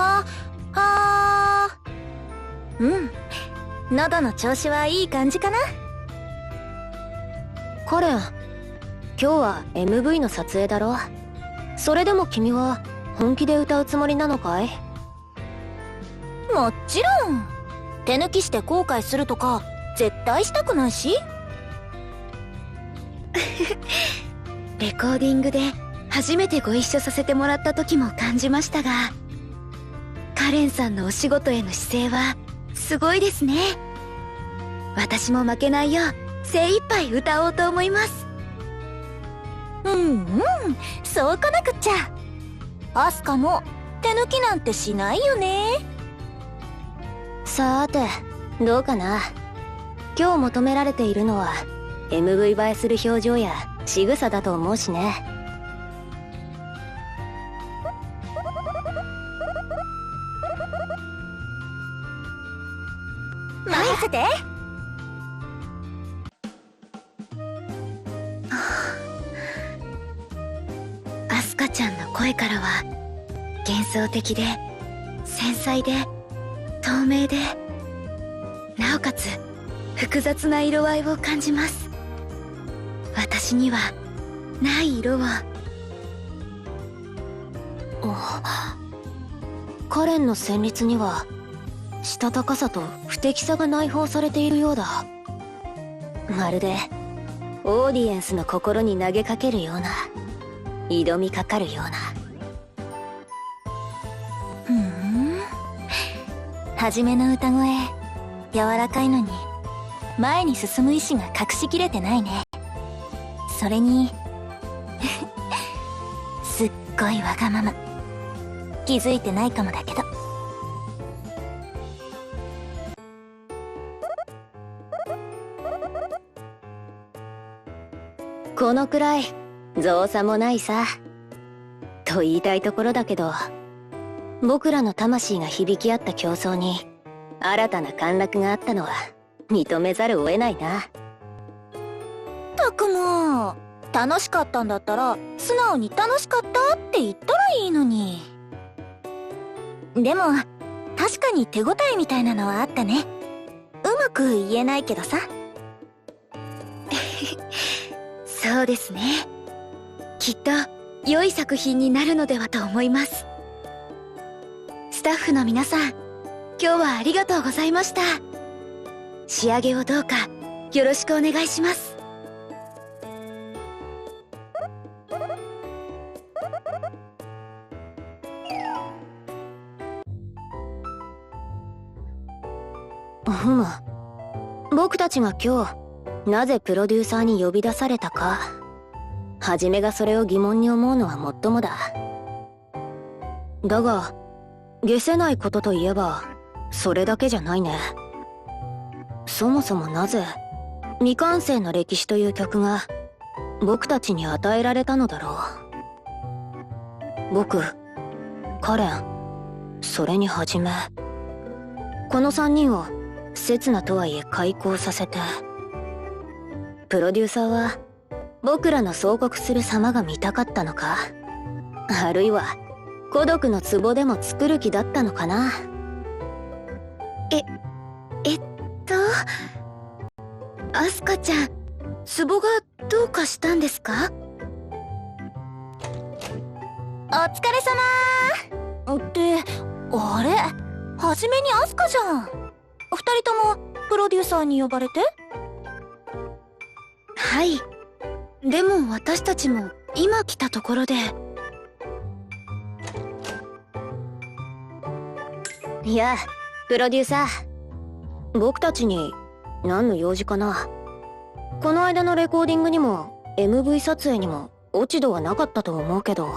は、はー。うん。喉の調子はいい感じかな。カレン、今日は MV の撮影だろ。それでも君は本気で歌うつもりなのかい？もちろん。手抜きして後悔するとか絶対したくないし。レコーディングで初めてご一緒させてもらった時も感じましたが、カレンさんのお仕事への姿勢はすごいですね。私も負けないよう精一杯歌おうと思います。うんうん、そうこなくっちゃ。アスカも手抜きなんてしないよね。さーて、どうかな。今日求められているのは MV 映えする表情や仕草だと思うしね。任せて。アスカちゃんの声からは幻想的で繊細で透明で、なおかつ複雑な色合いを感じます。私にはない色を。カレンの旋律にはしたたかさと不敵さが内包されているようだ。まるでオーディエンスの心に投げかけるような、挑みかかるような。初めの歌声柔らかいのに前に進む意志が隠しきれてないね。それにすっごいわがまま。気づいてないかもだけど。このくらい造作もないさと言いたいところだけど、僕らの魂が響き合った競争に新たな陥落があったのは認めざるを得ないな。たくも楽しかったんだったら素直に楽しかったって言ったらいいのに。でも確かに手応えみたいなのはあったね。うまく言えないけどさ。そうですね。きっと良い作品になるのではと思います。スタッフの皆さん、今日はありがとうございました。仕上げをどうかよろしくお願いします。ふむ、僕たちが今日なぜプロデューサーに呼び出されたか、はじめがそれを疑問に思うのはもっともだ。だが解せないことといえばそれだけじゃないね。そもそもなぜ未完成の歴史という曲が僕たちに与えられたのだろう。僕、カレン、それにはじめ、この3人を刹那とはいえ開口させて、プロデューサーは僕らの総国する様が見たかったのか、あるいは孤独の壺でも作る気だったのかな。アスカちゃん、壺がどうかしたんですか？お疲れ様ーって、あれはじめにアスカじゃん。2人ともプロデューサーに呼ばれて？はい。でも私たちも今来たところで。いや、プロデューサー、僕たちに何の用事かな。この間のレコーディングにも MV 撮影にも落ち度はなかったと思うけど。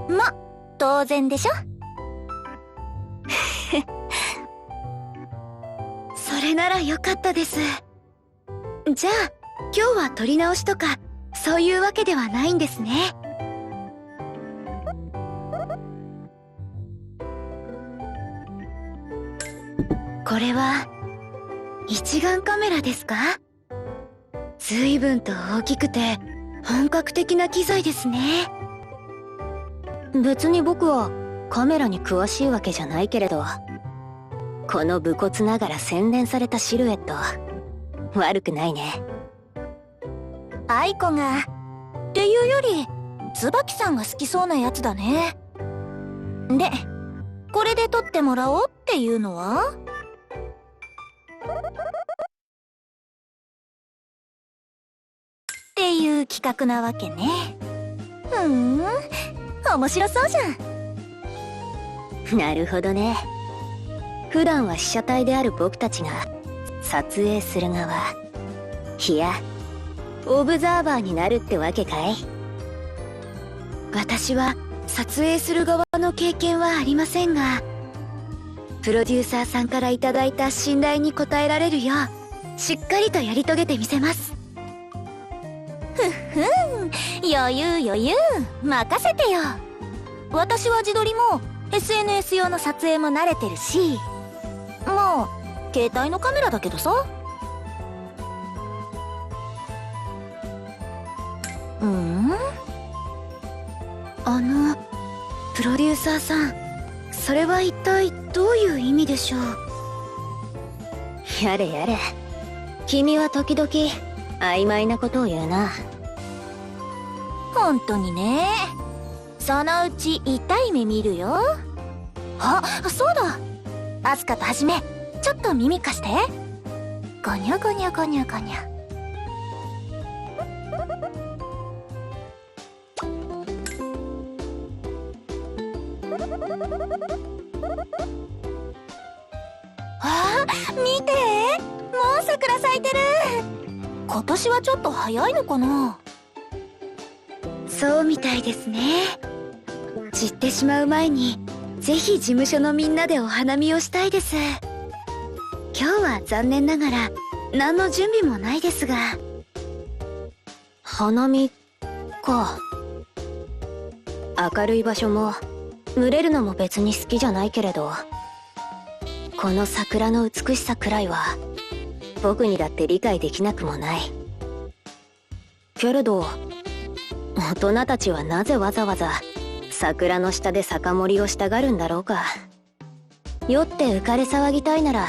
ま、当然でしょ。それならよかったです。じゃあ今日は撮り直しとかそういうわけではないんですね。これは一眼カメラですか？随分と大きくて本格的な機材ですね。別に僕はカメラに詳しいわけじゃないけれど、この武骨ながら洗練されたシルエット悪くないね。愛子がっていうより椿さんが好きそうなやつだね。でこれで撮ってもらおうっていうのは？っていう企画なわけね。面白そうじゃん。なるほどね。普段は被写体である僕たちが撮影する側、いやオブザーバーになるってわけかい？私は撮影する側の経験はありませんが、プロデューサーさんからいただいた信頼に応えられるようしっかりとやり遂げてみせます。余裕任せてよ。私は自撮りも SNS 用の撮影も慣れてるし、まあ携帯のカメラだけどさ。プロデューサーさん、それは一体どういう意味でしょう？やれやれ、君は時々曖昧なことを言うな。本当にね。そのうち痛い目見るよ。あ、そうだ。アスカとはじめ、ちょっと耳貸して。ゴニョゴニョゴニョゴニョ。見て、もう桜咲いてる。今年はちょっと早いのかな？そうみたいですね。散ってしまう前にぜひ事務所のみんなでお花見をしたいです。今日は残念ながら何の準備もないですが。花見か。明るい場所も群れるのも別に好きじゃないけれど、この桜の美しさくらいは僕にだって理解できなくもない。けれど大人たちはなぜわざわざ桜の下で酒盛りをしたがるんだろうか。酔って浮かれ騒ぎたいなら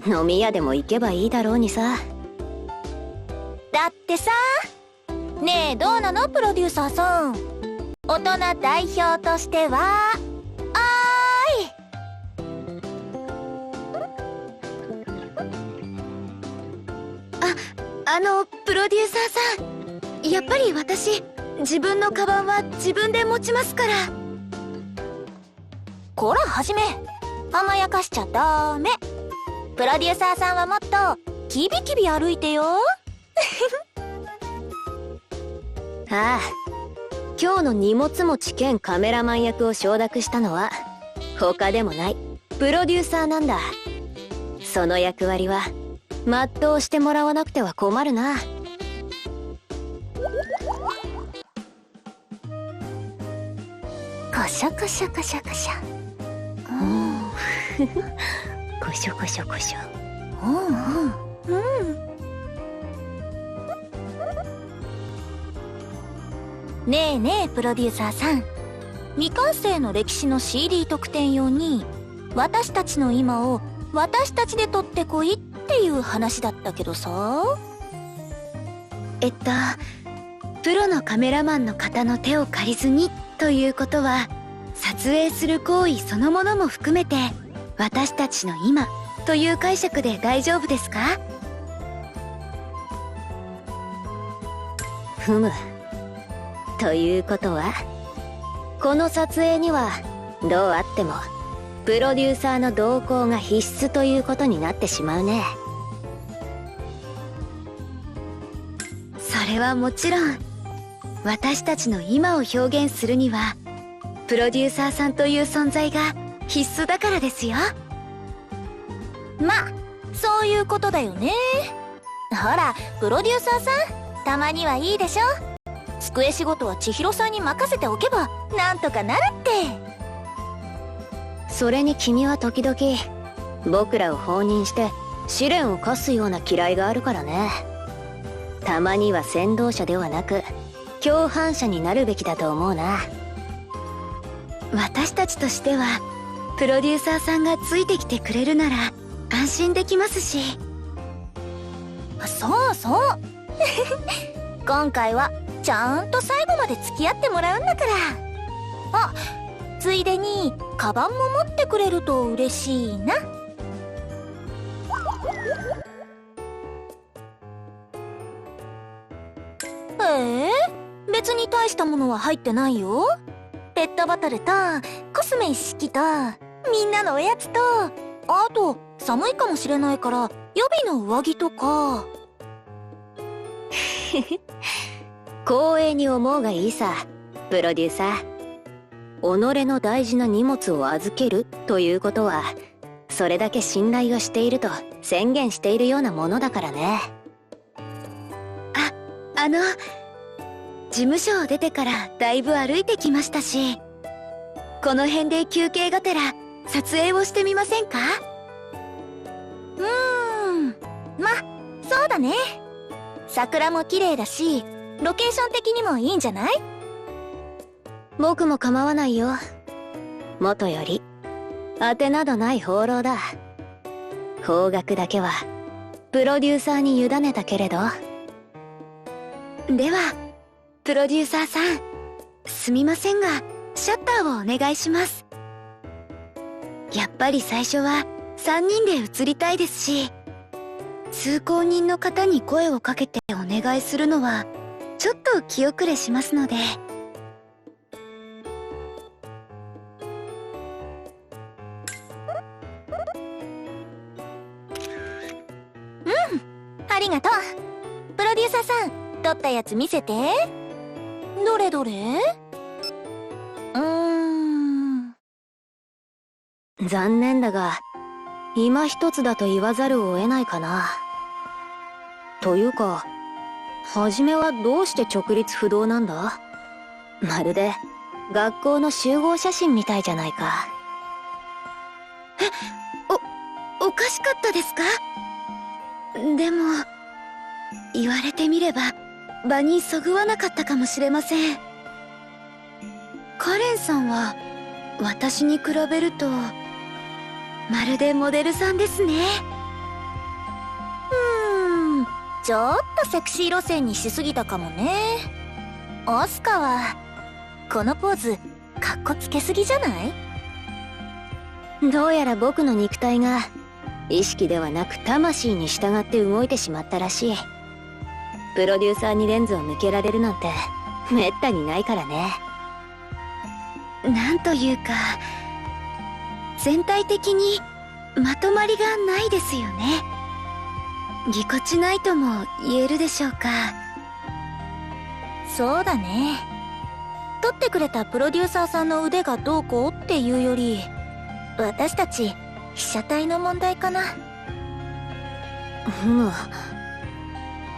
飲み屋でも行けばいいだろうにさ。だってさ。ねえどうなのプロデューサーさん。大人代表としてはプロデューサーさん、やっぱり私自分のカバンは自分で持ちますから。こらはじめ、甘やかしちゃダメ。プロデューサーさんはもっとキビキビ歩いてよ。ああ、今日の荷物持ち兼カメラマン役を承諾したのは他でもないプロデューサーなんだ。その役割は全うしてもらわなくては困るな。コショコショコショコショ。コショコショコショ。ねえねえプロデューサーさん、未完成の歴史の CD 特典用に私たちの今を私たちで撮ってこいっていう話だったけどさ。プロのカメラマンの方の手を借りずにということは、撮影する行為そのものも含めて私たちの今という解釈で大丈夫ですか？ふむ。ということはこの撮影にはどうあってもプロデューサーの同行が必須ということになってしまうね。それはもちろん、私たちの今を表現するにはプロデューサーさんという存在が必須だからですよ。まあそういうことだよね。ほらプロデューサーさん、たまにはいいでしょ。机仕事は千尋さんに任せておけばなんとかなるって。それに君は時々僕らを放任して試練を課すような嫌いがあるからね。たまには先導者ではなく共犯者になるべきだと思うな。私たちとしてはプロデューサーさんがついてきてくれるなら安心できますし。そうそう今回はちゃんと最後まで付き合ってもらうんだから。あ、ついでにカバンも持ってくれると嬉しいな。別に大したものは入ってないよ。ペットボトルとコスメ一式とみんなのおやつと、あと寒いかもしれないから予備の上着とか。光栄に思うがいいさ、プロデューサー。己の大事な荷物を預けるということは、それだけ信頼をしていると宣言しているようなものだからね。事務所を出てからだいぶ歩いてきましたし、この辺で休憩がてら撮影をしてみませんか？ま、そうだね。桜も綺麗だし、ロケーション的にもいいんじゃない？僕も構わないよ。もとより当てなどない放浪だ。方角だけはプロデューサーに委ねたけれど。ではプロデューサーさん、すみませんがシャッターをお願いします。やっぱり最初は3人で写りたいですし、通行人の方に声をかけてお願いするのはちょっと気遅れしますので。ありがとう。プロデューサーさん、撮ったやつ見せて。どれどれ？残念だが今一つだと言わざるを得ないかな。というか、初めはどうして直立不動なんだ？まるで学校の集合写真みたいじゃないか。おかしかったですか？でも言われてみれば場にそぐわなかったかもしれません。カレンさんは私に比べるとまるでモデルさんですね。ちょっとセクシー路線にしすぎたかもね。オスカはこのポーズかっこつけすぎじゃない？どうやら僕の肉体が意識ではなく魂に従って動いてしまったらしい。プロデューサーにレンズを向けられるなんてめったにないからね。なんというか全体的にまとまりがないですよね。ぎこちないとも言えるでしょうか。そうだね。撮ってくれたプロデューサーさんの腕がどうこうっていうより、私たち被写体の問題かな。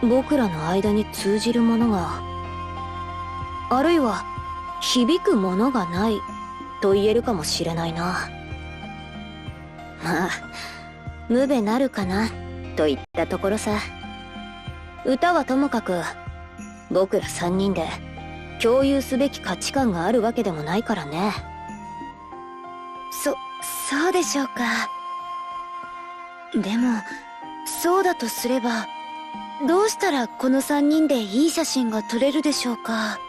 僕らの間に通じるものが、あるいは響くものがないと言えるかもしれないな。まあ無べなるかなといったところさ。歌はともかく僕ら3人で共有すべき価値観があるわけでもないからね。そうでしょうか。でもそうだとすればどうしたらこの3人でいい写真が撮れるでしょうか。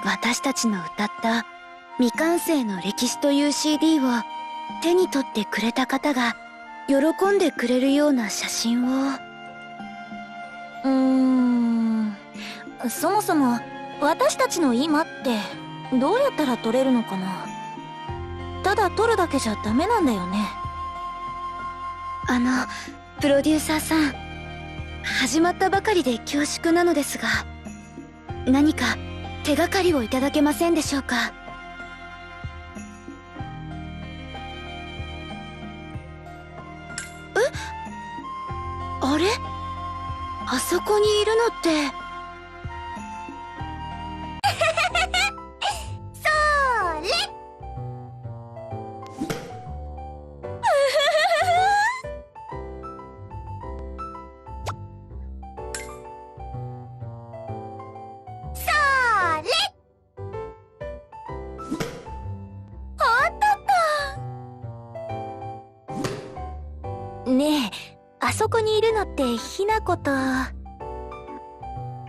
私たちの歌った未完成の歴史という CD を手に取ってくれた方が喜んでくれるような写真を。そもそも私たちの今ってどうやったら撮れるのかな。ただ撮るだけじゃダメなんだよね。プロデューサーさん、始まったばかりで恐縮なのですが、何か手がかりをいただけませんでしょうか。あれ？あそこにいるのって。それそこにいるのってひな子と。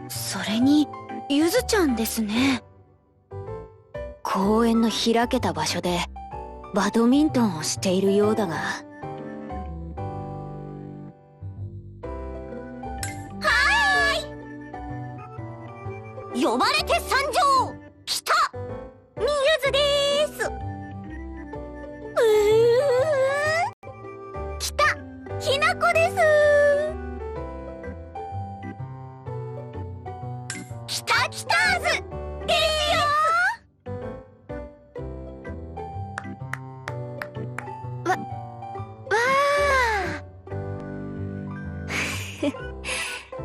それにゆずちゃんですね。公園の開けた場所でバドミントンをしているようだが。呼ばれて参上、来たみゆずでーす。来たひなこです。来た来たーずですよ。わ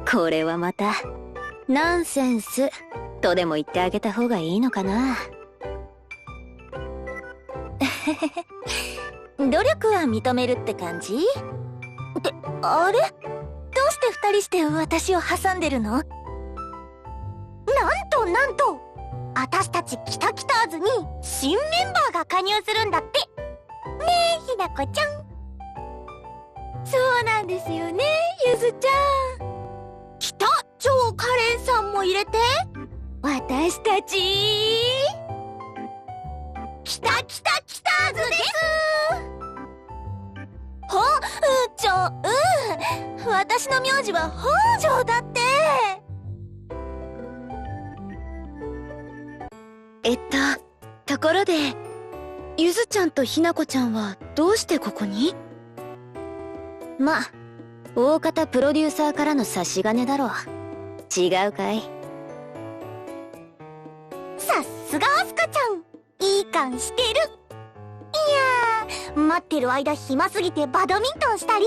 これはまたナンセンスとでも言ってあげた方がいいのかな。努力は認めるって感じ？ってあれ？どうして二人して私を挟んでるの？なんと私たちキタキターズに新メンバーが加入するんだって。ねえひなこちゃん。そうなんですよねゆずちゃん。きた超カレンさんも入れて。私たちキタキタキターズです。私の名字は北条だって。ところでゆずちゃんとひなこちゃんはどうしてここに？ま、大方プロデューサーからの差し金だろう。違うかい？さっすがアスカちゃん、いい感してる。いやー、待ってる間暇すぎてバドミントンしたり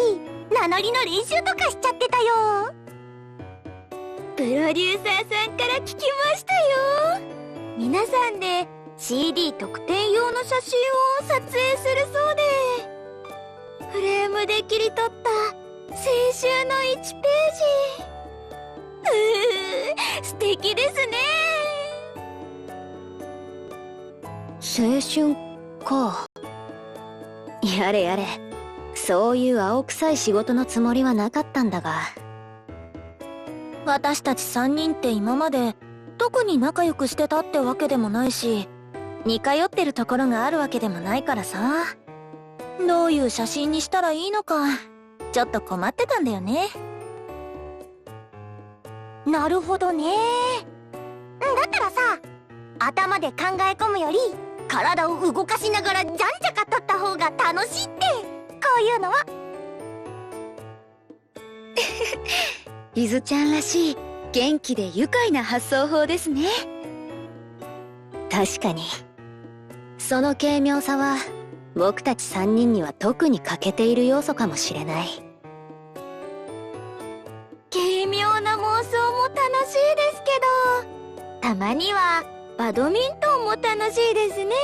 名乗りの練習とかしちゃってたよ。プロデューサーさんから聞きましたよ。皆さんで CD 特典用の写真を撮影するそうで、フレームで切り取った青春の1ページ。素敵ですね。青春か。やれやれ、そういう青臭い仕事のつもりはなかったんだが。私たち3人って今まで特に仲良くしてたってわけでもないし、似通ってるところがあるわけでもないからさ、どういう写真にしたらいいのかちょっと困ってたんだよね。なるほどね。だったらさ、頭で考え込むより体を動かしながらじゃんじゃか撮った方が楽しいって、こういうのは。ゆずちゃんらしい元気で愉快な発想法ですね。確かにその軽妙さは僕たち3人には特に欠けている要素かもしれない。軽妙な妄想も楽しいですけど、たまにはバドミントンも楽しいですね。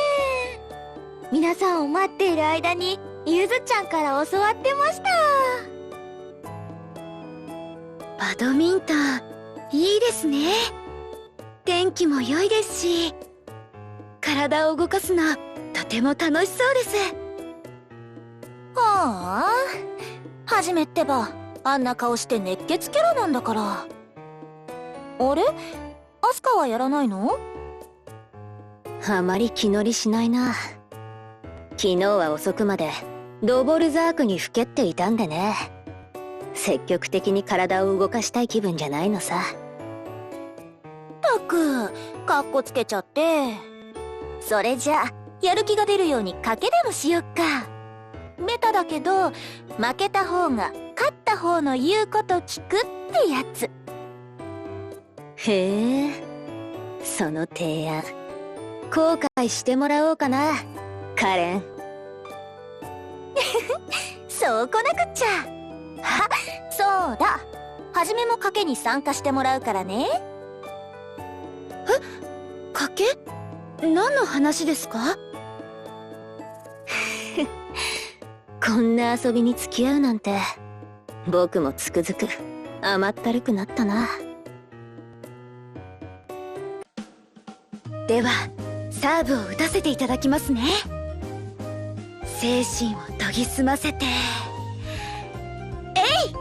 皆さんを待っている間にゆずちゃんから教わってました。バドミントンいいですね。天気も良いですし、体を動かすのとても楽しそうです。はあ、はじめってばあんな顔して熱血キャラなんだから。あれ、アスカはやらないの？あまり気乗りしないな。昨日は遅くまでドボルザークにふけっていたんでね。積極的に体を動かしたい気分じゃないのさ。ったく、かっこつけちゃって。それじゃやる気が出るように賭けでもしよっか。ベタだけど負けた方が勝った方の言うこと聞くってやつ。へえ、その提案後悔してもらおうかな、カレン。そうこなくっちゃ。あ、そうだ、はじめも賭けに参加してもらうからね。賭け？何の話ですか？こんな遊びに付き合うなんて僕もつくづく甘ったるくなったな。ではサーブを打たせていただきますね。精神を研ぎ澄ませて、えい！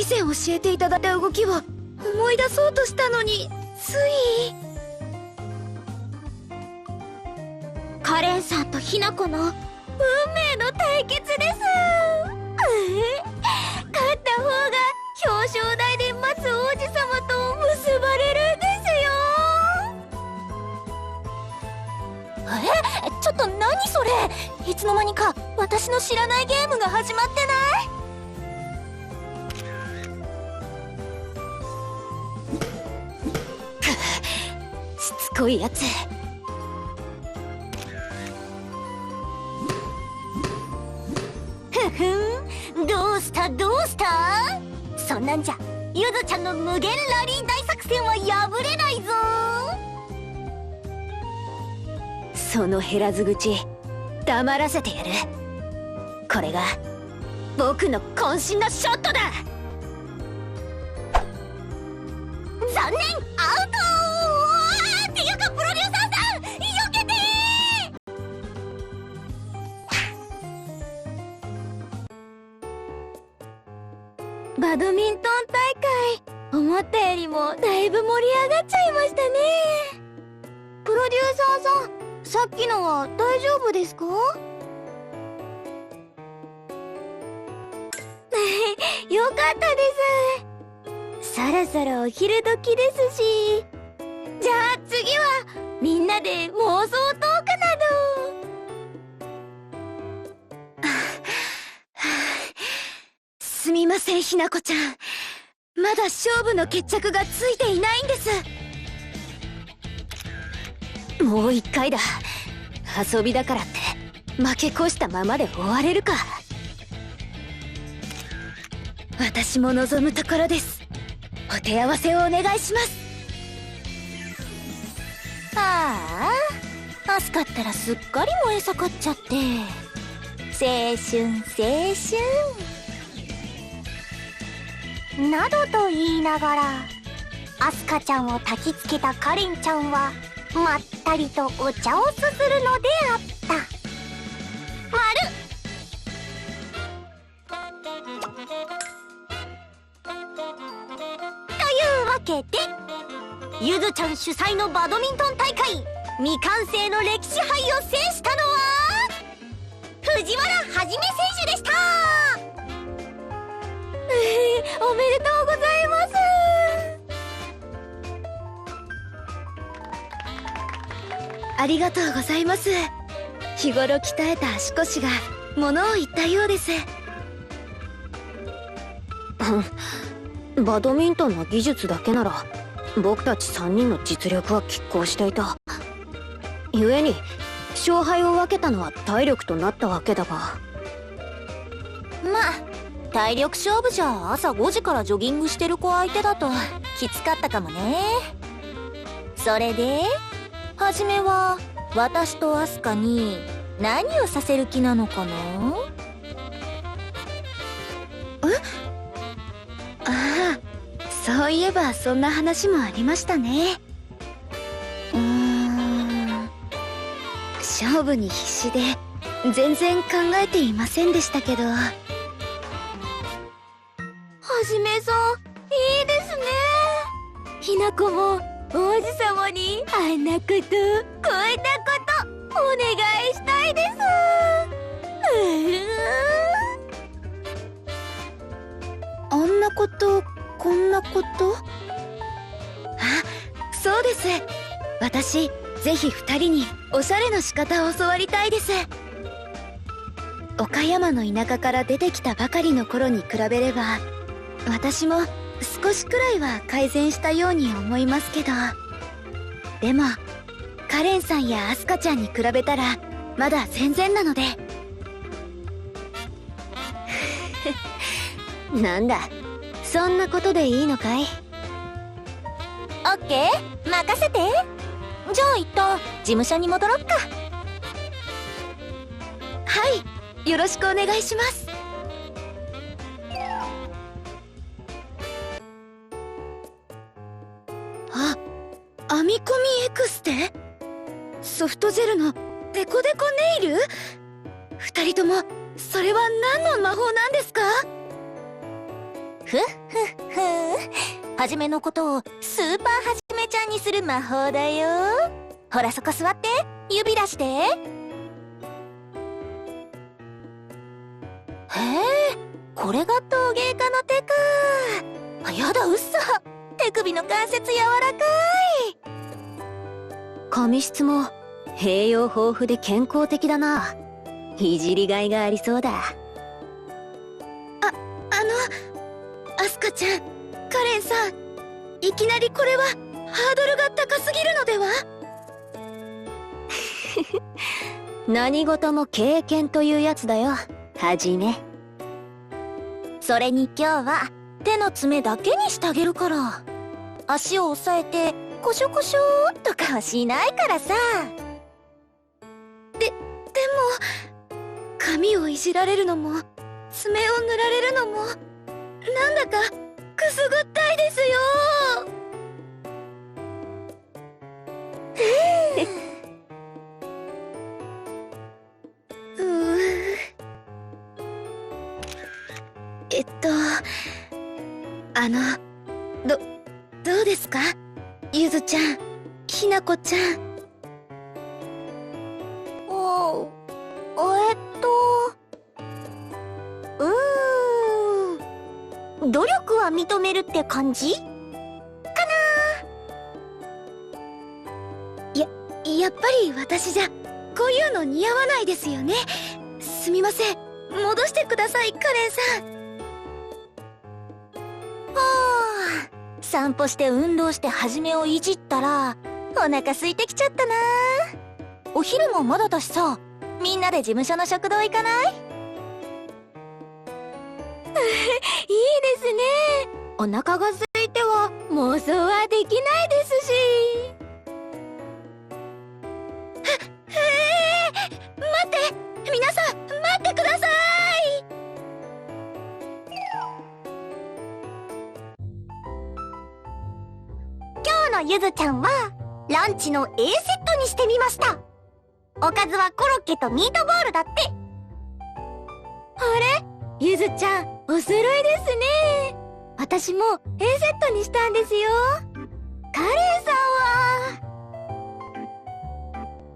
前教えていただいた動きを思い出そうとしたのについ。カレンさんとひな子の運命の対決です。勝った方が表彰台で待つ王子様と結ばれるんですよ。ちょっと何それ。いつの間にか私の知らないゲームが始まってない？しつこいやつ。どうしたどうした。そんなんじゃゆずちゃんの無限ラリー大作戦は破れないぞ。その減らず口黙らせてやる。これが僕の渾身のショットだ。残念、アウトー。っていうかプロデューサーさん、避けてー。バドミントン大会、思ったよりもだいぶ盛り上がっちゃいましたね。プロデューサーさん、さっきのは大丈夫ですか？よかったです。そろそろお昼時ですし、じゃあ次はみんなで妄想トークなど。すみません、ひなこちゃん。まだ勝負の決着がついていないんです。もう一回だ。遊びだからって負け越したままで終われるか。私も望むところです。お手合わせをお願いします。ああ、アスカったらすっかり燃え盛っちゃって。青春青春などと言いながら、アスカちゃんを焚きつけたカレンちゃんはまったりとお茶をすするのであった。丸。というわけで、ゆずちゃん主催のバドミントン大会未完成の歴史杯を制したのは藤原はじめ選手でした。おめでとうございます。ありがとうございます。日頃鍛えた足腰が物を言ったようです。バドミントンの技術だけなら僕たち3人の実力は拮抗していた。故に勝敗を分けたのは体力となったわけだが、まあ体力勝負じゃ朝5時からジョギングしてる子相手だときつかったかもね。それではじめは私とアスカに何をさせる気なのかな。ああ、そういえばそんな話もありましたね。勝負に必死で全然考えていませんでしたけど。はじめさん、いいですね。ひなこも王子様にあんなことこんなことお願いしたいです。あんなことこんなこと。あ、そうです。私ぜひ2人におしゃれの仕方を教わりたいです。岡山の田舎から出てきたばかりの頃に比べれば私も少しくらいは改善したように思いますけど、でもカレンさんやアスカちゃんに比べたらまだ全然なので。なんだ、そんなことでいいのかい？オッケー、任せて。じゃあ一旦事務所に戻ろっか。はい、よろしくお願いします。あ、編み込みエクステ？ソフトジェルのデコデコネイル？2人ともそれは何の魔法なんですか？ふっふっふ。はじめのことをスーパーはじめちゃんにする魔法だよ。ほらそこ座って、指出して。へえ、これが陶芸家の手か。あ、やだ、うっそ。手首の関節柔らかい。髪質も栄養豊富で健康的だな。いじりがいがありそうだ。アスカちゃん、カレンさん、いきなりこれはハードルが高すぎるのでは？何事も経験というやつだよ、はじめ。それに今日は手の爪だけにしてあげるから。足を押さえてコショコショーとかはしないからさ。でも髪をいじられるのも爪を塗られるのもなんだかくすぐったいですよ。あのどうですか、ゆずちゃん、ひなこちゃん。努力は認めるって感じかな。やっぱり私じゃこういうの似合わないですよね。すみません、戻してください、カレンさん。散歩して運動してはじめをいじったらお腹空いてきちゃったな。お昼もまだだしさ、みんなで事務所の食堂行かない？いいですね。お腹が空いては妄想はできないですし。待って、皆さん待ってください。今日のゆずちゃんはランチの A セットにしてみました。おかずはコロッケとミートボールだって。あれ、ゆずちゃんお揃いですね。私も A セットにしたんですよ。カレンさん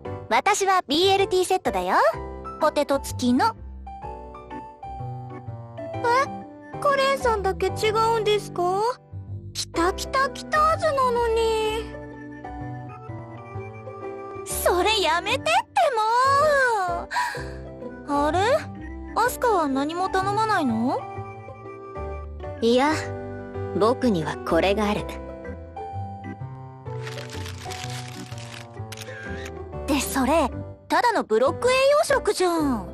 は？私は BLT セットだよ。ポテト付きの。カレンさんだけ違うんですか？来たはずなのに。それやめてってもう。あれ？アスカは何も頼まないの？いや、僕にはこれがある。で、それただのブロック栄養食じゃん。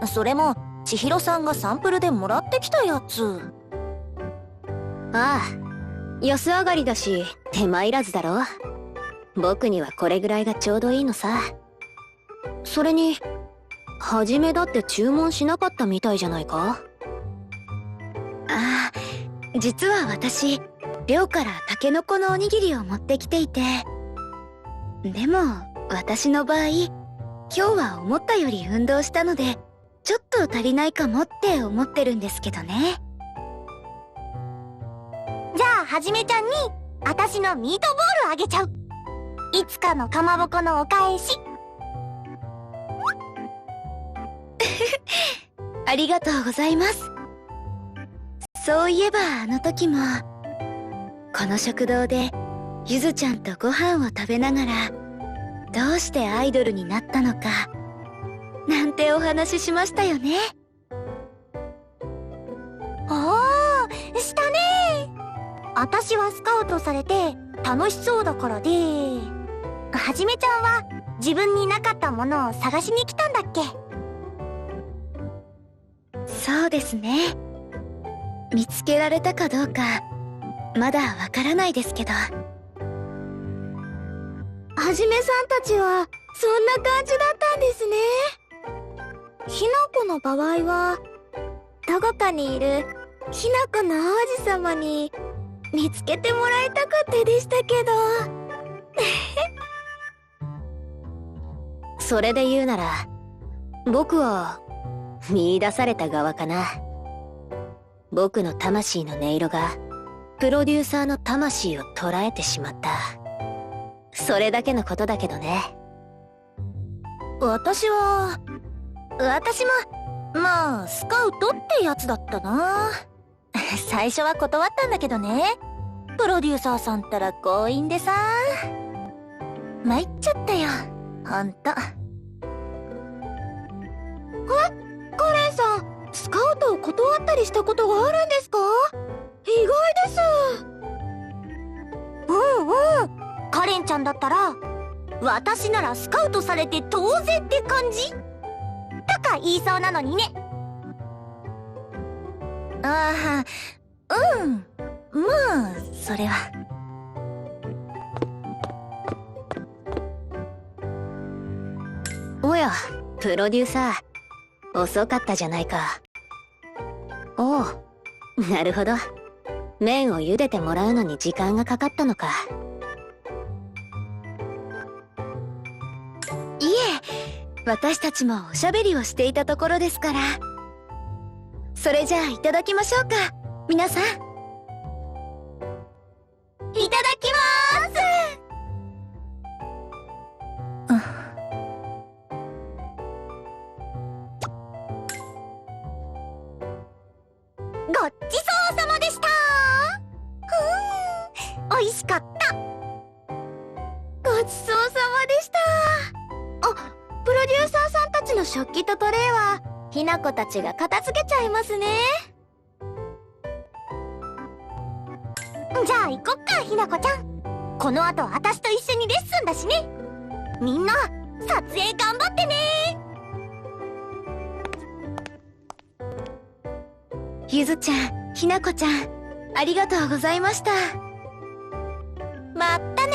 それも千尋さんがサンプルでもらってきたやつ。ああ、安上がりだし手間いらずだろ。僕にはこれぐらいがちょうどいいのさ。それにはじめだって注文しなかったみたいじゃないか。ああ、実は私寮からタケノコのおにぎりを持ってきていて。でも私の場合、今日は思ったより運動したのでちょっと足りないかもって思ってるんですけどね。じゃあはじめちゃんに私のミートボールあげちゃう。いつかのかまぼこのお返し。ありがとうございます。そういえばあの時もこの食堂でゆずちゃんとご飯を食べながらどうしてアイドルになったのかなんてお話ししましたよね。ああ、したね。私はスカウトされて楽しそうだからで、はじめちゃんは自分になかったものを探しに来たんだっけ？そうですね。見つけられたかどうかまだわからないですけど。はじめさんたちはそんな感じだったんですね。ひなこの場合はどこかにいるひなこの王子様に見つけてもらいたくてでしたけど。それで言うなら僕は見出された側かな。僕の魂の音色がプロデューサーの魂を捉えてしまった。それだけのことだけどね。私もまあスカウトってやつだったな。最初は断ったんだけどね。プロデューサーさんったら強引でさ、参っちゃったよ、ほんと。カレンさん、スカウトを断ったりしたことがあるんですか？意外です。カレンちゃんだったら、私ならスカウトされて当然って感じとか言いそうなのにね。ああ、まあそれは。おや、プロデューサー、遅かったじゃないか。おう、なるほど。麺を茹でてもらうのに時間がかかったのか。いえ、私たちもおしゃべりをしていたところですから。それじゃあいただきましょうか、皆さん。いただきまーす。ごちそうさまでした。美味しかった。ごちそうさまでした。あ、プロデューサーさんたちの食器とトレイはひなこたちが片付けちゃいますね。じゃあ行こっか、ひなこちゃん。この後私と一緒にレッスンだしね。みんな撮影頑張ってね。ゆずちゃん、ひなこちゃん、ありがとうございました。まったね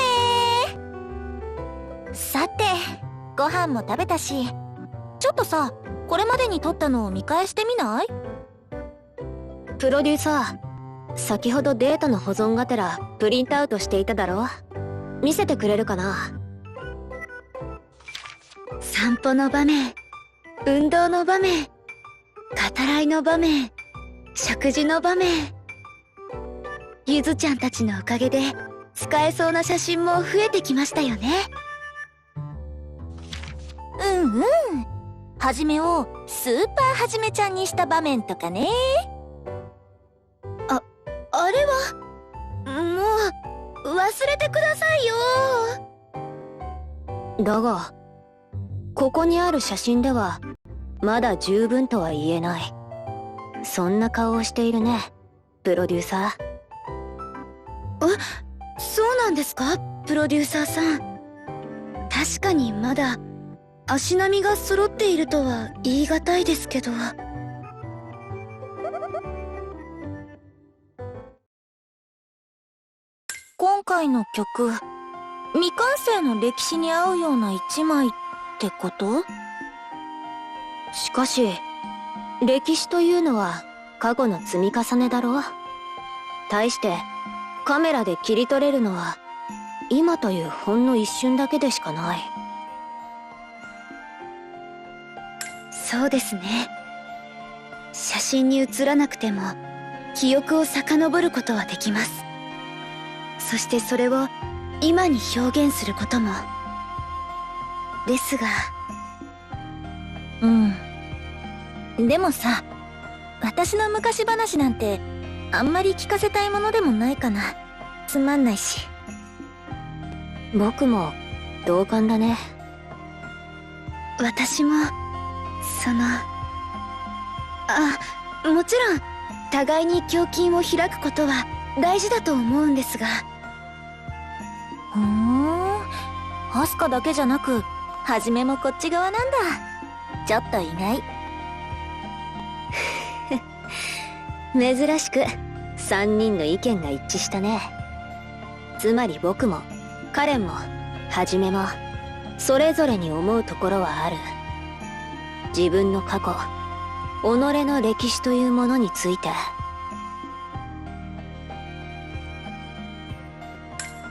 ー。さて、ご飯も食べたし、ちょっとさ、これまでに撮ったのを見返してみない？プロデューサー、先ほどデータの保存がてらプリントアウトしていただろう。見せてくれるかな？散歩の場面、運動の場面、語らいの場面、食事の場面。ゆずちゃんたちのおかげで使えそうな写真も増えてきましたよね。はじめをスーパーはじめちゃんにした場面とかね。あれはもう忘れてくださいよ。だが、ここにある写真ではまだ十分とは言えない。そんな顔をしているね、プロデューサー。そうなんですか、プロデューサーさん。確かにまだ足並みが揃っているとは言い難いですけど。今回の曲、未完成の歴史に合うような一枚ってこと？しかし、歴史というのは過去の積み重ねだろう。対してカメラで切り取れるのは今というほんの一瞬だけでしかない。そうですね。写真に写らなくても記憶を遡ることはできます。そしてそれを今に表現することも。ですが、でもさ、私の昔話なんてあんまり聞かせたいものでもないかな。つまんないし。僕も同感だね。私ももちろん互いに胸筋を開くことは大事だと思うんですが。アスカだけじゃなく、はじめもこっち側なんだ。ちょっと意外。珍しく3人の意見が一致したね。つまり僕もカレンもはじめもそれぞれに思うところはある。自分の過去、己の歴史というものについて。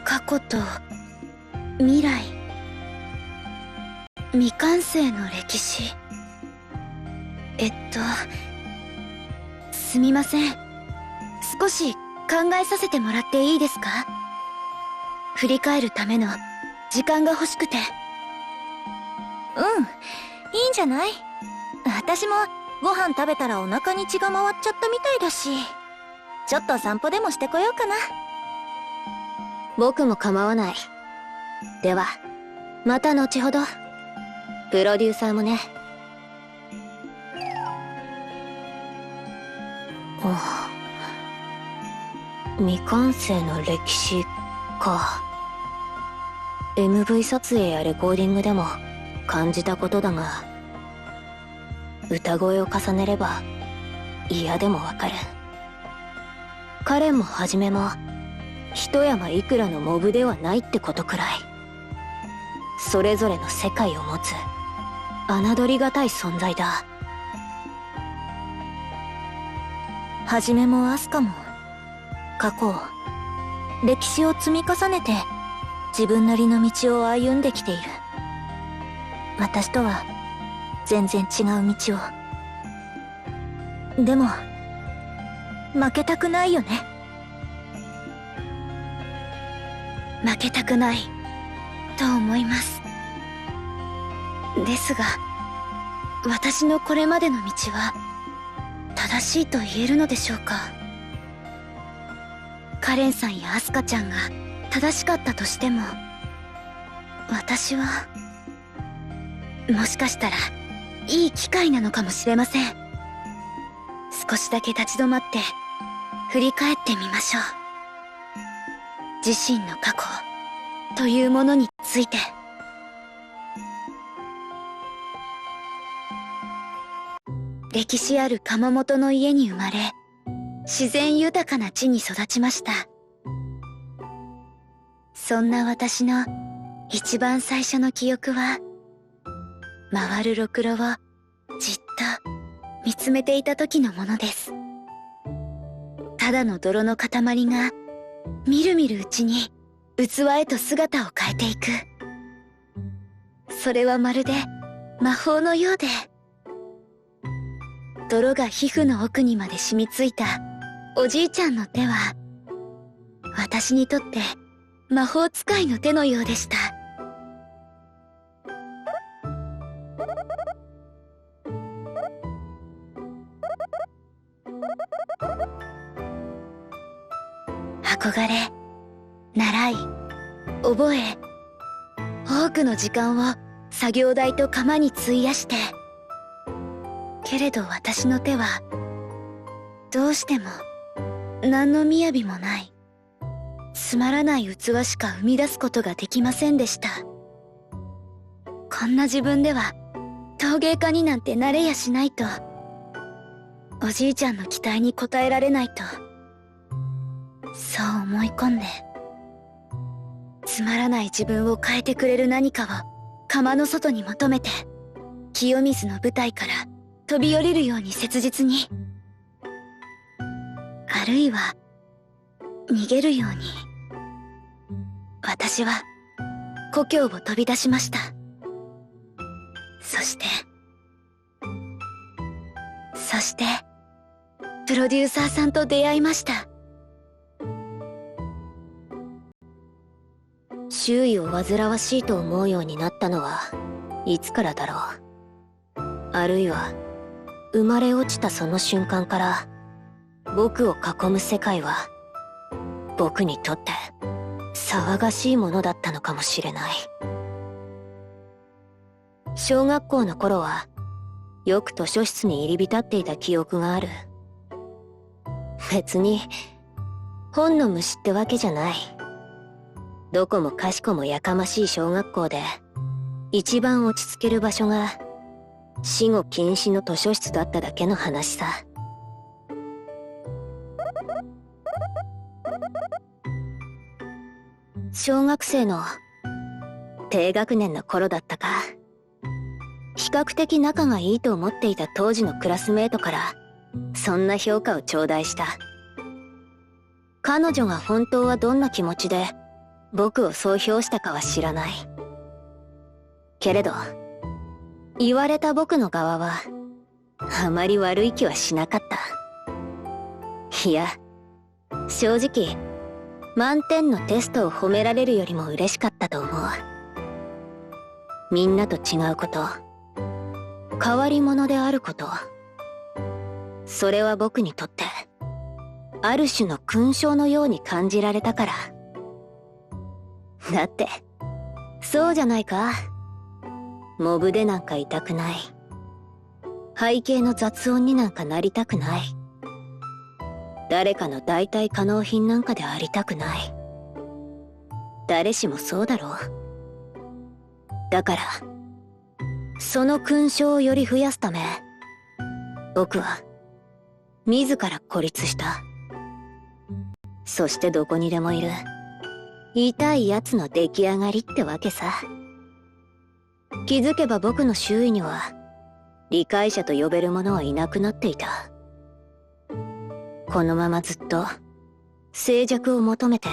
過去と未来、未完成の歴史。すみません、少し考えさせてもらっていいですか？振り返るための時間が欲しくて。いいんじゃない？私もご飯食べたらお腹に血が回っちゃったみたいだし、ちょっと散歩でもしてこようかな。僕も構わない。ではまた後ほど。プロデューサーもね。未完成の歴史か。 MV 撮影やレコーディングでも感じたことだが、歌声を重ねれば嫌でもわかる。カレンもはじめも一山いくらのモブではないってことくらい、それぞれの世界を持つ侮りがたい存在だ。はじめもアスカも過去歴史を積み重ねて自分なりの道を歩んできている。私とは全然違う道を。でも負けたくないよね。負けたくないと思います。ですが、私のこれまでの道は正しいと言えるのでしょうか。カレンさんやアスカちゃんが正しかったとしても、私はもしかしたらいい機会なのかもしれません。少しだけ立ち止まって振り返ってみましょう。自身の過去というものについて。歴史ある窯元の家に生まれ、自然豊かな地に育ちました。そんな私の一番最初の記憶は、回るろくろをじっと見つめていた時のものです。ただの泥の塊がみるみるうちに器へと姿を変えていく。それはまるで魔法のようで、泥が皮膚の奥にまで染みついたおじいちゃんの手は、私にとって魔法使いの手のようでした。憧れ、習い、覚え、多くの時間を作業台と窯に費やして、けれど私の手はどうしても何の雅もないつまらない器しか生み出すことができませんでした。こんな自分では陶芸家になんてなれやしないと、おじいちゃんの期待に応えられないと、そう思い込んで、つまらない自分を変えてくれる何かを窯の外に求めて、清水の舞台から飛び降りるように切実に、あるいは逃げるように、私は故郷を飛び出しました。そしてプロデューサーさんと出会いました。周囲を煩わしいと思うようになったのはいつからだろう。あるいは生まれ落ちたその瞬間から、僕を囲む世界は僕にとって騒がしいものだったのかもしれない。小学校の頃はよく図書室に入り浸っていた記憶がある。別に本の虫ってわけじゃない。どこもかしこもやかましい小学校で、一番落ち着ける場所が死後禁止の図書室だっただけの話さ。小学生の低学年の頃だったか。比較的仲がいいと思っていた当時のクラスメートからそんな評価を頂戴した。彼女が本当はどんな気持ちで僕をそう評したかは知らない。けれど言われた僕の側はあまり悪い気はしなかった。いや、正直満点のテストを褒められるよりも嬉しかったと思う。みんなと違うこと、変わり者であること、それは僕にとってある種の勲章のように感じられたから。だってそうじゃないか。モブでなんかいたくない。背景の雑音になんかなりたくない。誰かの代替可能品なんかでありたくない。誰しもそうだろう。だからその勲章をより増やすため、僕は自ら孤立した。そしてどこにでもいる痛いやつの出来上がりってわけさ。気づけば僕の周囲には理解者と呼べる者はいなくなっていた。このままずっと静寂を求めて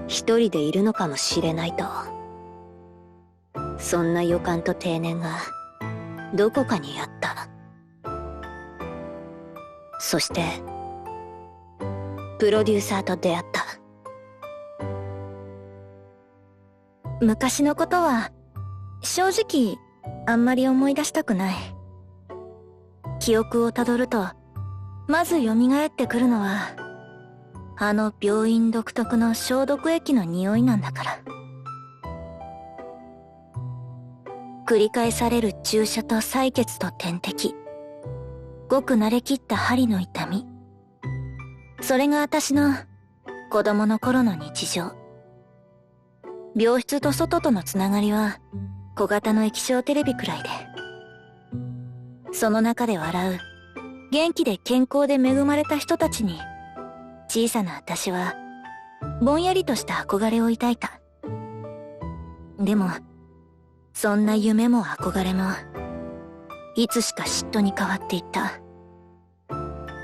一人でいるのかもしれないと。そんな予感と定年がどこかにあった。そしてプロデューサーと出会った。昔のことは正直あんまり思い出したくない。記憶をたどるとまず蘇ってくるのはあの病院独特の消毒液の匂いなんだから。繰り返される注射と採血と点滴、ごく慣れきった針の痛み、それが私の子供の頃の日常。病室と外とのつながりは小型の液晶テレビくらいで、その中で笑う元気で健康で恵まれた人たちに小さな私はぼんやりとした憧れを抱いた。でもそんな夢も憧れもいつしか嫉妬に変わっていった。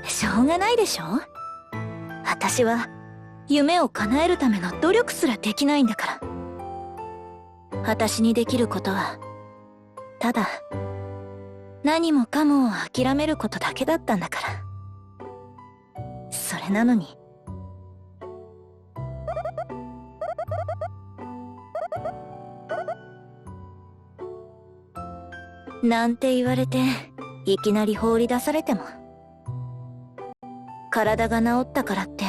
しょうがないでしょ。私は夢を叶えるための努力すらできないんだから。私にできることはただ何もかもを諦めることだけだったんだから。それなのになんて言われていきなり放り出されても、体が治ったからって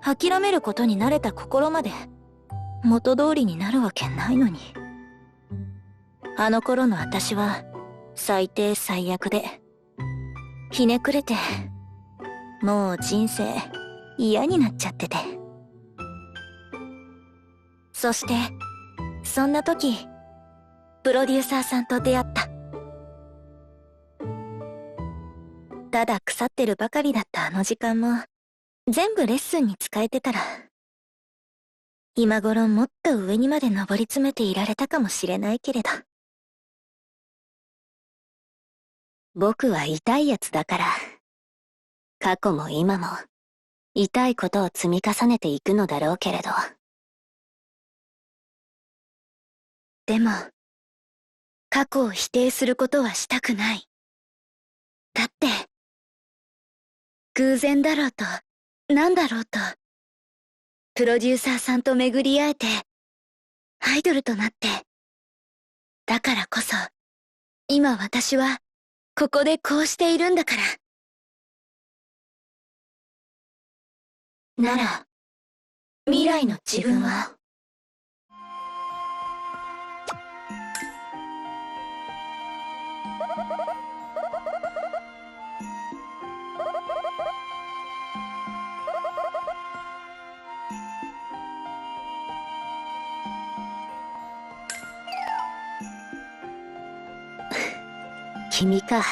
諦めることに慣れた心まで元通りになるわけないのに。あの頃の私は最低最悪でひねくれて、もう人生嫌になっちゃってて。そしてそんな時プロデューサーさんと出会った。ただ腐ってるばかりだったあの時間も全部レッスンに使えてたら、今頃もっと上にまで上り詰めていられたかもしれないけれど。僕は痛いやつだから、過去も今も痛いことを積み重ねていくのだろうけれど。でも過去を否定することはしたくない。だって偶然だろうと何だろうとプロデューサーさんと巡り会えてアイドルとなって、だからこそ今私はここでこうしているんだから。なら未来の自分は君か。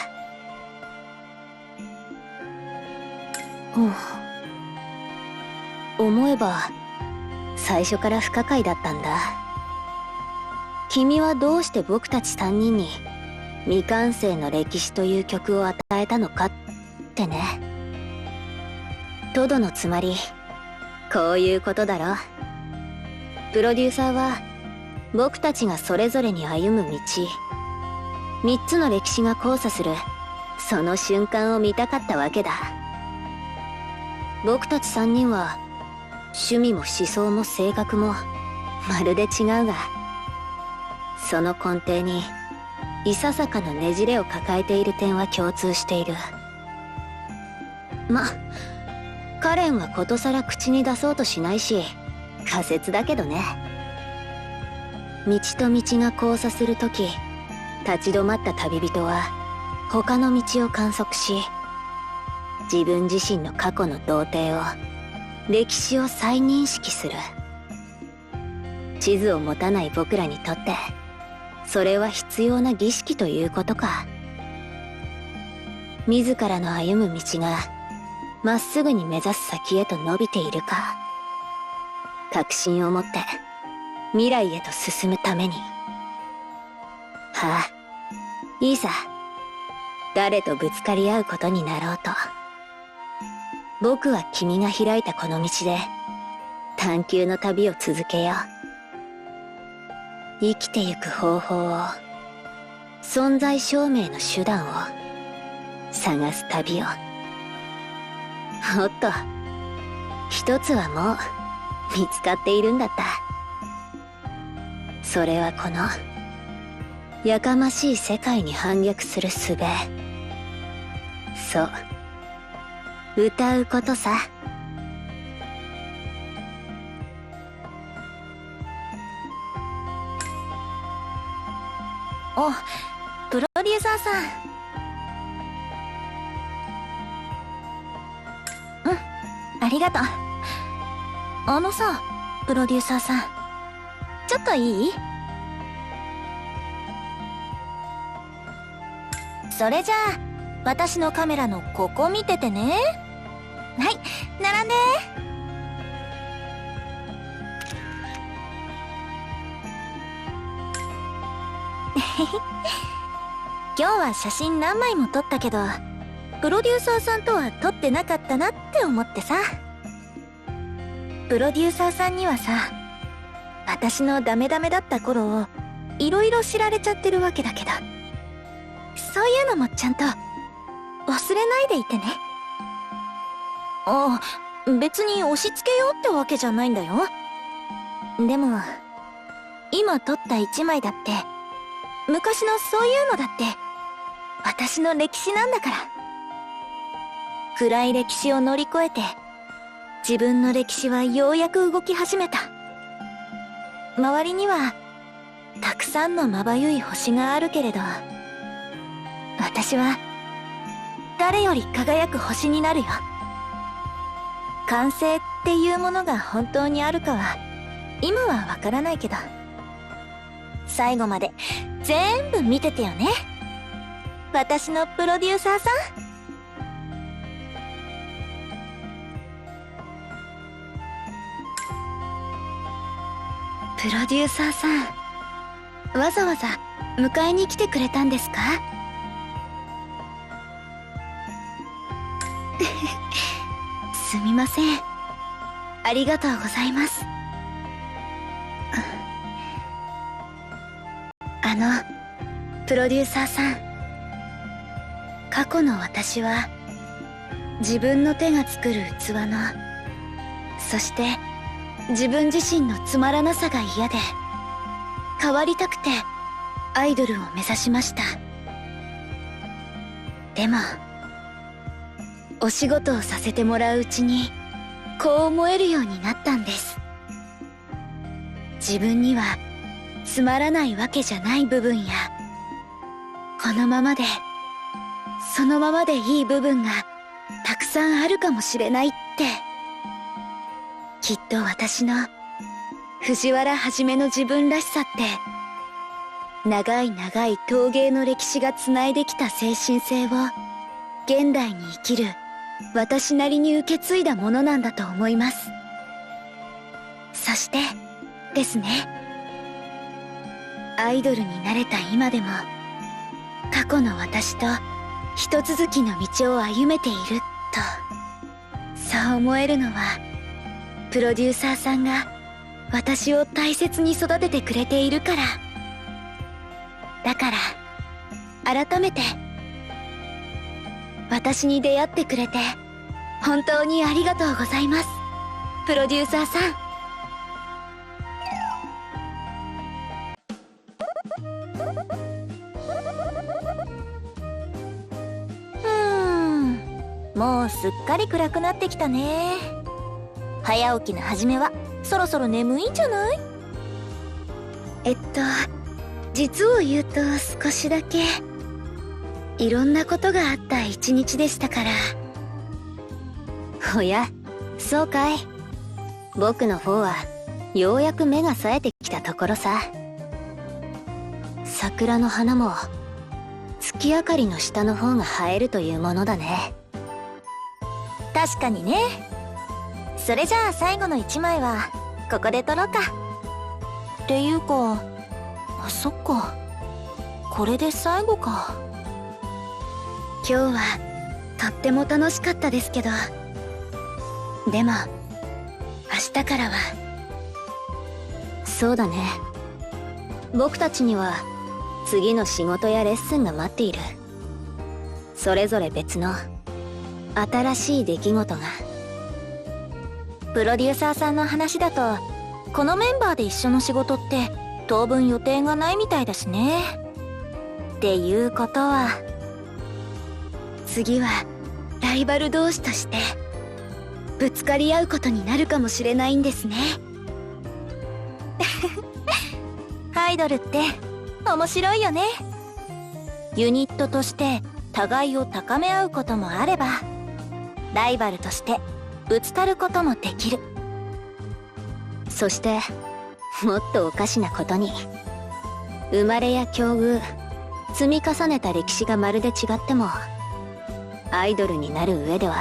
思えば最初から不可解だったんだ。君はどうして僕たち3人に未完成の歴史という曲を与えたのかってね。トドのつまりこういうことだろ。プロデューサーは僕たちがそれぞれに歩む道、3つの歴史が交差するその瞬間を見たかったわけだ。僕たち3人は趣味も思想も性格もまるで違うが、その根底にいささかのねじれを抱えている点は共通している。カレンはことさら口に出そうとしないし仮説だけどね。道と道が交差するとき、立ち止まった旅人は他の道を観測し、自分自身の過去の童貞を、歴史を再認識する。地図を持たない僕らにとってそれは必要な儀式ということか。自らの歩む道がまっすぐに目指す先へと伸びているか、確信を持って未来へと進むために。いいさ、誰とぶつかり合うことになろうと、僕は君が開いたこの道で探求の旅を続けよう。生きてゆく方法を、存在証明の手段を探す旅を。おっと、一つはもう見つかっているんだった。それはこのやかましい世界に反逆する術。そう、歌うことさ。お、プロデューサーさん。ありがとう。あのさ、プロデューサーさん、ちょっといい？それじゃあ私のカメラのここ見ててね。はい、並んで。今日は写真何枚も撮ったけど、プロデューサーさんとは撮ってなかったなって思ってさ。プロデューサーさんにはさ、私のダメダメだった頃をいろいろ知られちゃってるわけだけど、そういうのもちゃんと忘れないでいてね。別に押し付けようってわけじゃないんだよ。でも今撮った一枚だって、昔のそういうのだって私の歴史なんだから。暗い歴史を乗り越えて、自分の歴史はようやく動き始めた。周りにはたくさんのまばゆい星があるけれど、私は誰より輝く星になるよ。完成っていうものが本当にあるかは今はわからないけど、最後まで全部見ててよね、私のプロデューサーさん。プロデューサーさん、わざわざ迎えに来てくれたんですか？すみません。ありがとうございます。プロデューサーさん、過去の私は自分の手が作る器の、そして自分自身のつまらなさが嫌で、変わりたくてアイドルを目指しました。でもお仕事をさせてもらううちにこう思えるようになったんです。自分にはつまらないわけじゃない部分や、このままでそのままでいい部分がたくさんあるかもしれないって。きっと私の藤原はじめの自分らしさって、長い長い陶芸の歴史がつないできた精神性を現代に生きる私なりに受け継いだものなんだと思います。そしてですね、アイドルになれた今でも過去の私と一続きの道を歩めていると、そう思えるのはプロデューサーさんが私を大切に育ててくれているから。だから改めて私に出会ってくれて本当にありがとうございます、プロデューサーさん。もうすっかり暗くなってきたね。早起きのはじめはそろそろ眠いんじゃない？実を言うと少しだけいろんなことがあった一日でしたから。おや、そうかい。僕の方はようやく目が冴えてきたところさ。桜の花も月明かりの下の方が映えるというものだね。確かにね。それじゃあ最後の一枚はここで撮ろうか。っていうか、そっか、これで最後か。今日はとっても楽しかったですけど、でも明日からは。そうだね。僕たちには次の仕事やレッスンが待っている。それぞれ別の新しい出来事が。プロデューサーさんの話だと、このメンバーで一緒の仕事って当分予定がないみたいだしね。っていうことは、次はライバル同士としてぶつかり合うことになるかもしれないんですね。アイドルって面白いよね。ユニットとして互いを高め合うこともあれば、ライバルとしてぶつかることもできる。そしてもっとおかしなことに、生まれや境遇、積み重ねた歴史がまるで違っても、アイドルになる上では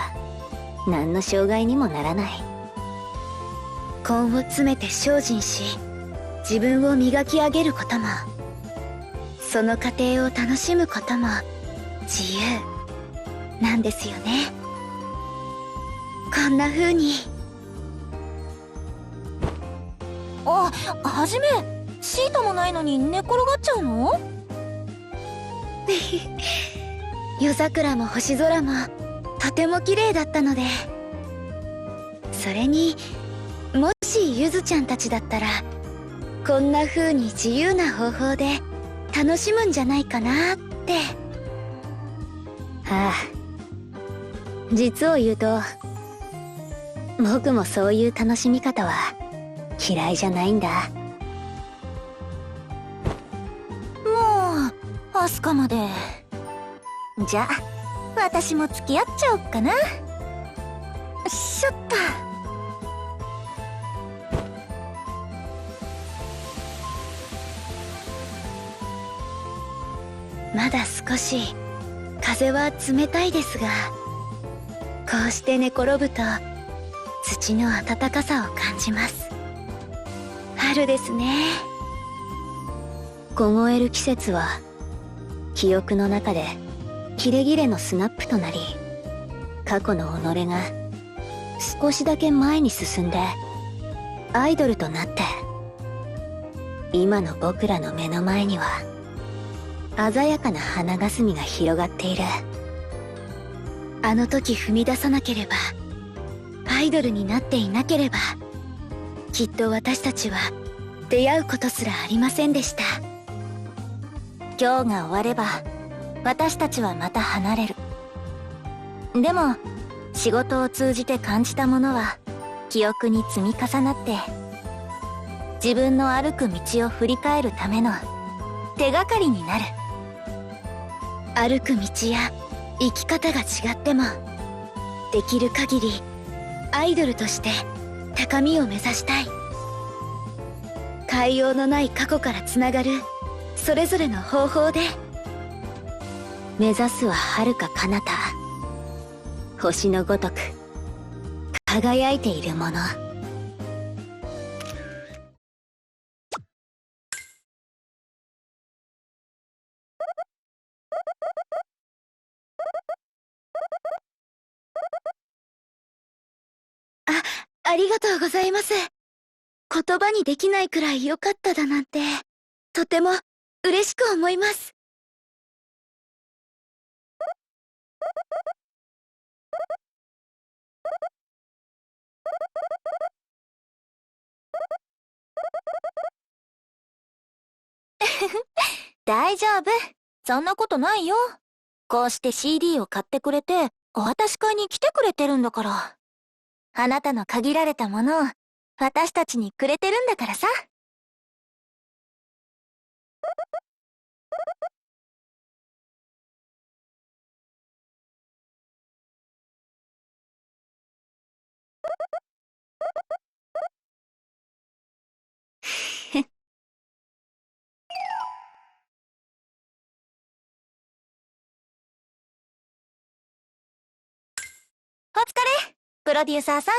何の障害にもならない。根を詰めて精進し、自分を磨き上げることも、その過程を楽しむことも自由なんですよね。こんな風に。はじめ、シートもないのに寝転がっちゃうの？夜桜も星空もとても綺麗だったので。それに、もしゆずちゃんたちだったらこんな風に自由な方法で楽しむんじゃないかなって。はあ、実を言うと僕もそういう楽しみ方は嫌いじゃないんだ。もうアスカまで。じゃあ私も付き合っちゃおっかな。しょっと。まだ少し風は冷たいですが、こうして寝転ぶと土の暖かさを感じます。春ですね。凍える季節は記憶の中でキレキレのスナップとなり、過去の己が少しだけ前に進んでアイドルとなって、今の僕らの目の前には鮮やかな花霞が広がっている。あの時踏み出さなければ、アイドルになっていなければ、きっと私たちは出会うことすらありませんでした。今日が終われば私たちはまた離れる。でも仕事を通じて感じたものは記憶に積み重なって、自分の歩く道を振り返るための手がかりになる。歩く道や生き方が違っても、できる限りアイドルとして高みを目指したい。変えようのない過去からつながるそれぞれの方法で。目指すは遥か彼方、星のごとく輝いているもの。ありがとうございます。言葉にできないくらい良かっただなんて、とても嬉しく思います。大丈夫。そんなことないよ。こうして CD を買ってくれて、お渡し会に来てくれてるんだから。あなたの限られたものを私たちにくれてるんだからさ。お疲れ、プロデューサーさん。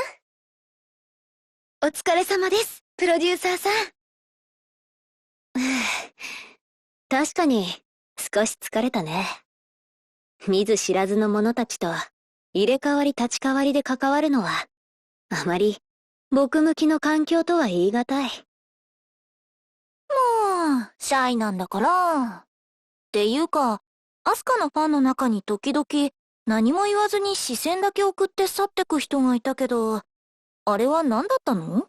お疲れ様です、プロデューサーさん。確かに少し疲れたね。見ず知らずの者たちと入れ替わり立ち替わりで関わるのはあまり僕向きの環境とは言い難い。もう、シャイなんだから。っていうか、アスカのファンの中に時々何も言わずに視線だけ送って去ってく人がいたけど、あれは何だったの？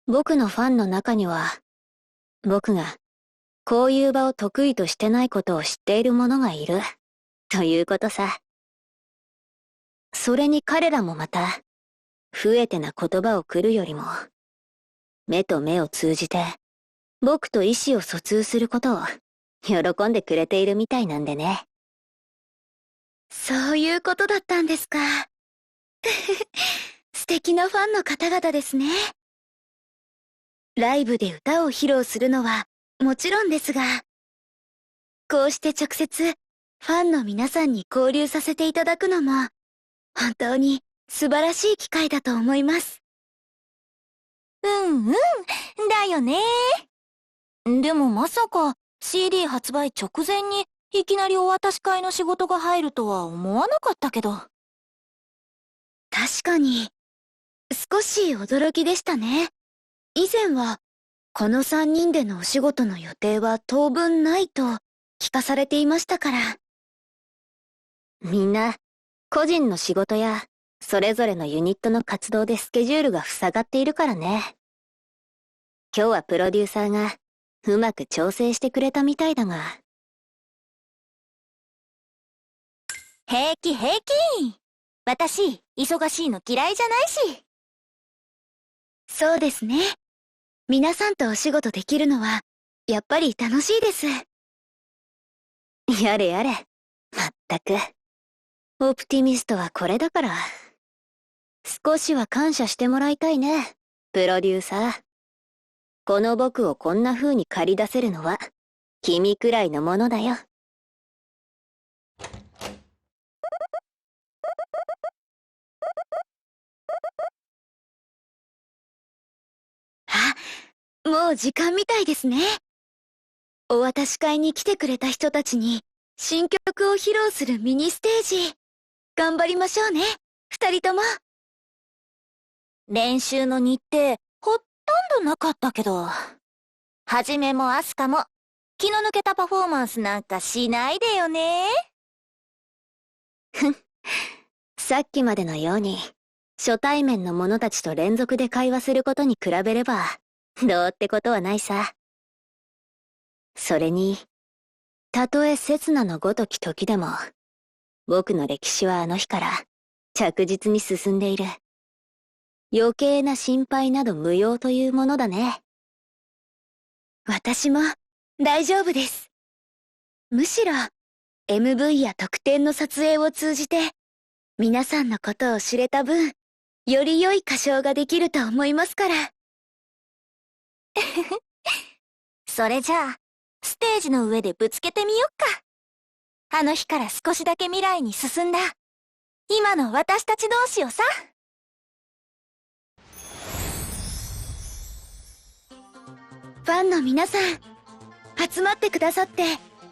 僕のファンの中には、僕がこういう場を得意としてないことを知っている者がいる、ということさ。それに彼らもまた、不得手な言葉を送るよりも、目と目を通じて、僕と意思を疎通することを喜んでくれているみたいなんでね。そういうことだったんですか。素敵なファンの方々ですね。ライブで歌を披露するのはもちろんですが、こうして直接ファンの皆さんに交流させていただくのも本当に素晴らしい機会だと思います。うんうん、だよね。でもまさか CD 発売直前にいきなりお渡し会の仕事が入るとは思わなかったけど。確かに少し驚きでしたね。以前はこの3人でのお仕事の予定は当分ないと聞かされていましたから。みんな個人の仕事やそれぞれのユニットの活動でスケジュールが塞がっているからね。今日はプロデューサーがうまく調整してくれたみたいだが。平気平気。私、忙しいの嫌いじゃないし。そうですね。皆さんとお仕事できるのはやっぱり楽しいです。やれやれ。まったく。オプティミストはこれだから。少しは感謝してもらいたいね、プロデューサー。この僕をこんな風に駆り出せるのは君くらいのものだよ。あ、もう時間みたいですね。お渡し会に来てくれた人たちに新曲を披露するミニステージ。頑張りましょうね、2人とも。練習の日程、ほとんどなかったけど。はじめもアスカも、気の抜けたパフォーマンスなんかしないでよね。さっきまでのように、初対面の者たちと連続で会話することに比べれば、どうってことはないさ。それに、たとえ刹那のごとき時でも、僕の歴史はあの日から着実に進んでいる。余計な心配など無用というものだね。私も大丈夫です。むしろ MV や特典の撮影を通じて皆さんのことを知れた分、より良い歌唱ができると思いますから。それじゃあ、ステージの上でぶつけてみよっか。あの日から少しだけ未来に進んだ、今の私たち同士をさ。ファンの皆さん、集まってくださって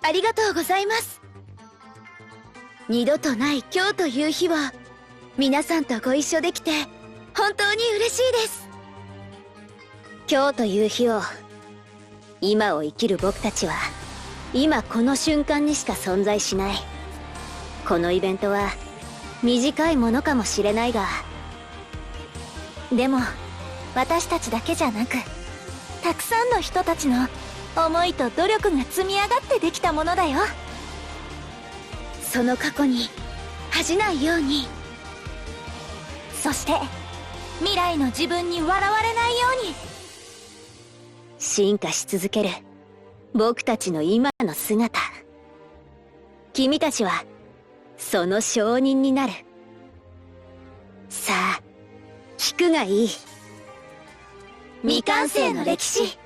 ありがとうございます。二度とない今日という日を皆さんとご一緒できて本当に嬉しいです。今日という日を、今を生きる僕たちは今この瞬間にしか存在しない。このイベントは短いものかもしれないが、でも私たちだけじゃなく、たくさんの人たちの思いと努力が積み上がってできたものだよ。その過去に恥じないように。そして未来の自分に笑われないように。進化し続ける僕たちの今の姿。君たちはその証人になる。さあ聞くがいい。未完成の歴史。